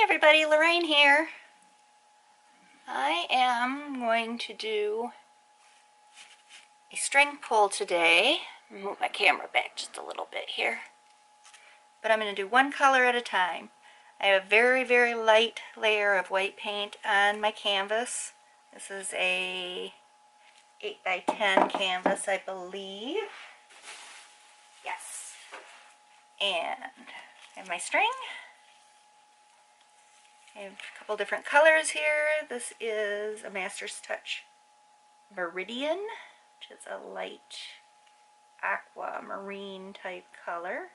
everybody, Lorraine here. I am going to do a string pull today. Move my camera back just a little bit here. But I'm going to do one color at a time. I have a very, very light layer of white paint on my canvas. This is a 8x10 canvas, I believe. Yes. And I have my string. I have a couple different colors here. This is a Master's Touch Veridian, which is a light aqua marine type color.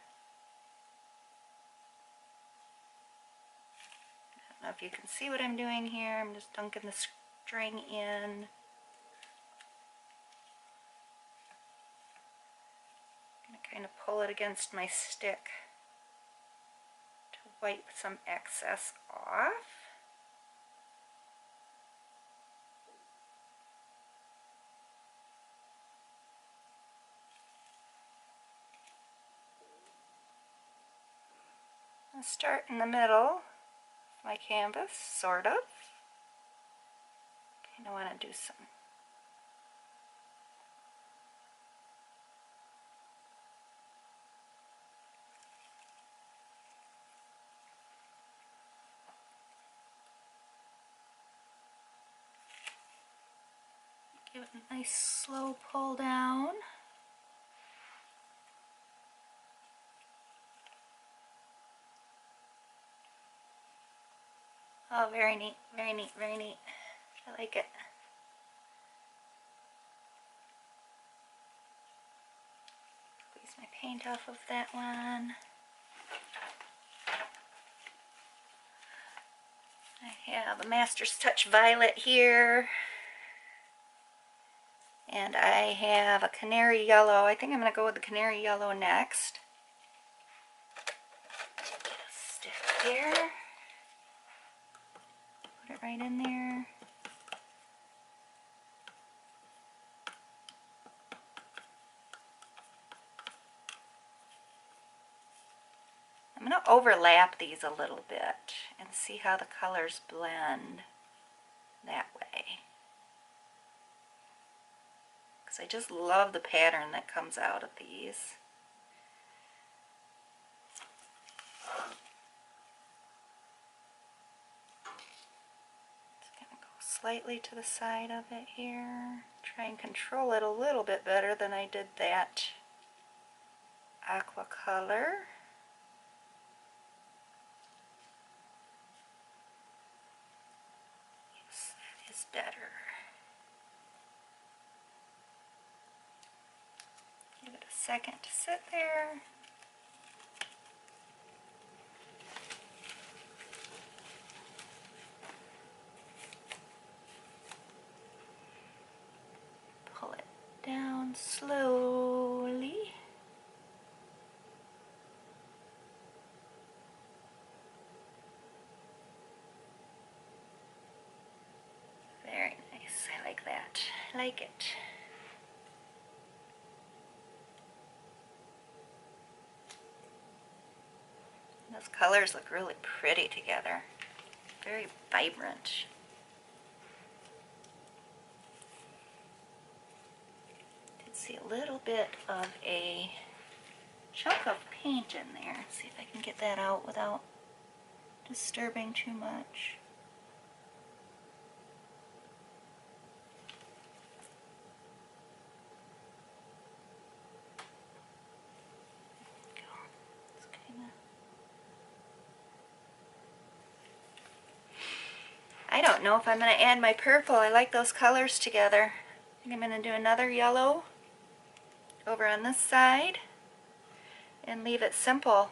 I don't know if you can see what I'm doing here. I'm just dunking the string in. I'm going to kind of pull it against my stick to wipe some excess off. I'll start in the middle of my canvas, sort of. Kind of want to do some give it a nice slow pull down. Oh, very neat, very neat, very neat. I like it. Squeeze my paint off of that one. I have a Master's Touch Violet here. And I have a canary yellow. I think I'm going to go with the canary yellow next. Stick here. Put it right in there. I'm going to overlap these a little bit and see how the colors blend that way. Because I just love the pattern that comes out of these. Just going to go slightly to the side of it here. Try and control it a little bit better than I did that aqua color. Yes, that is better. Give it a second to sit there. Pull it down slowly. Very nice. I like that. I like it. Those colors look really pretty together. Very vibrant. Did see a little bit of a chunk of paint in there. Let's see if I can get that out without disturbing too much. I don't know if I'm going to add my purple. I like those colors together. I think I'm going to do another yellow over on this side and leave it simple.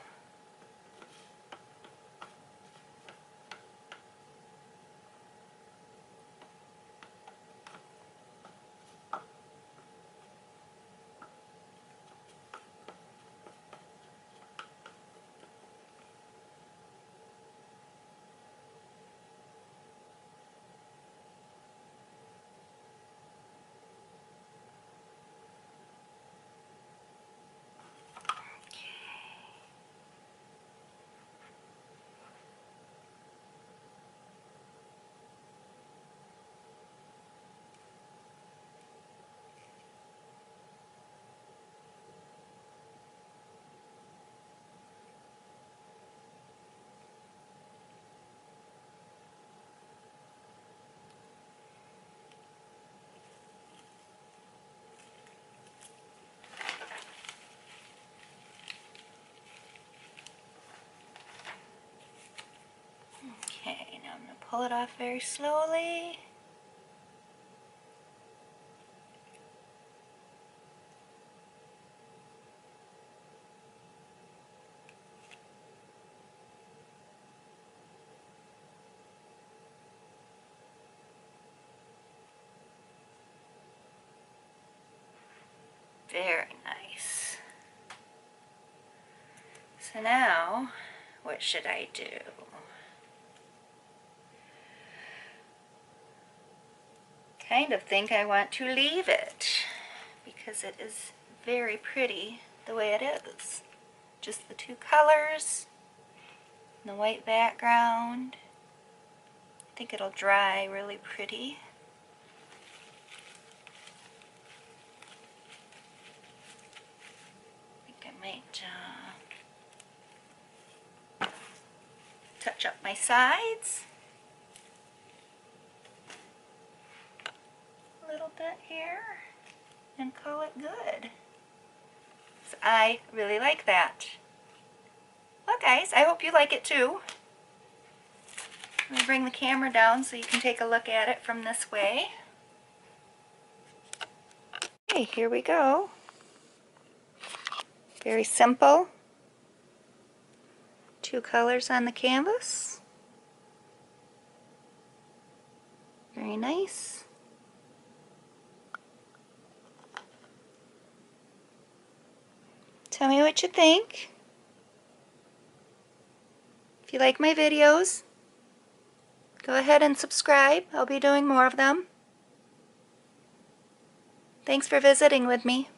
pull it off very slowly. Very nice. So now, what should I do? Kind of think I want to leave it because it is very pretty the way it is. Just the two colors, and the white background. I think it'll dry really pretty. I think I might touch up my sides a little bit here and call it good. So I really like that. Well guys, I hope you like it too. Let me bring the camera down so you can take a look at it from this way. Okay, here we go. Very simple. Two colors on the canvas. Very nice. Tell me what you think. If you like my videos, go ahead and subscribe. I'll be doing more of them. Thanks for visiting with me.